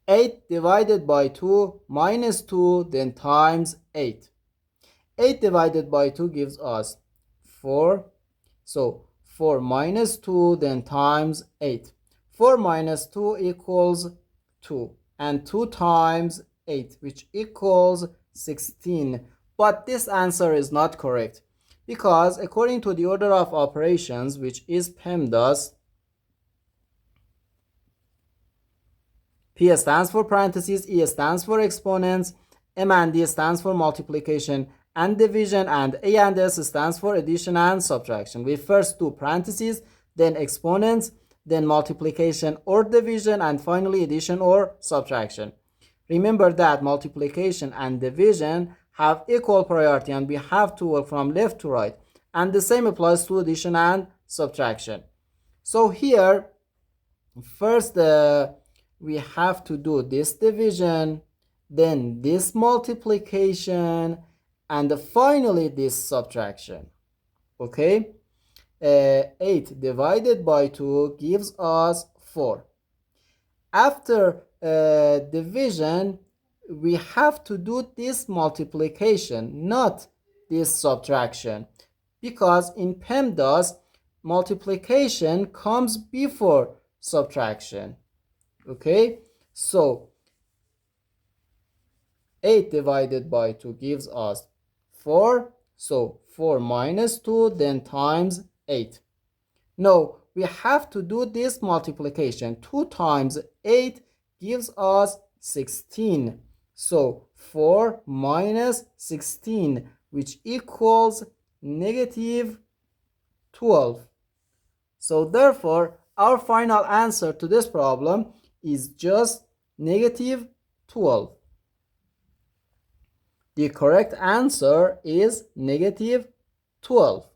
8 divided by 2 minus 2, then times 8. 8 divided by 2 gives us 4. So 4 minus 2, then times 8. 4 minus 2 equals 2. And 2 times 8, which equals 16. But this answer is not correct, because according to the order of operations, which is PEMDAS, P stands for parentheses, E stands for exponents, M and D stands for multiplication and division, and A and S stands for addition and subtraction. We first do parentheses, then exponents, then multiplication or division, and finally addition or subtraction. Remember that multiplication and division have equal priority, and we have to work from left to right. And the same applies to addition and subtraction. So here, first we have to do this division, then this multiplication, and finally this subtraction. Okay, 8 divided by 2 gives us 4. After division, we have to do this multiplication, not this subtraction, because in PEMDAS, multiplication comes before subtraction. Okay, so 8 divided by 2 gives us 4. So 4 minus 2, then times 8. No, we have to do this multiplication. 2 times 8 gives us 16. So 4 minus 16, which equals negative 12. So therefore, our final answer to this problem is just negative 12. The correct answer is negative 12.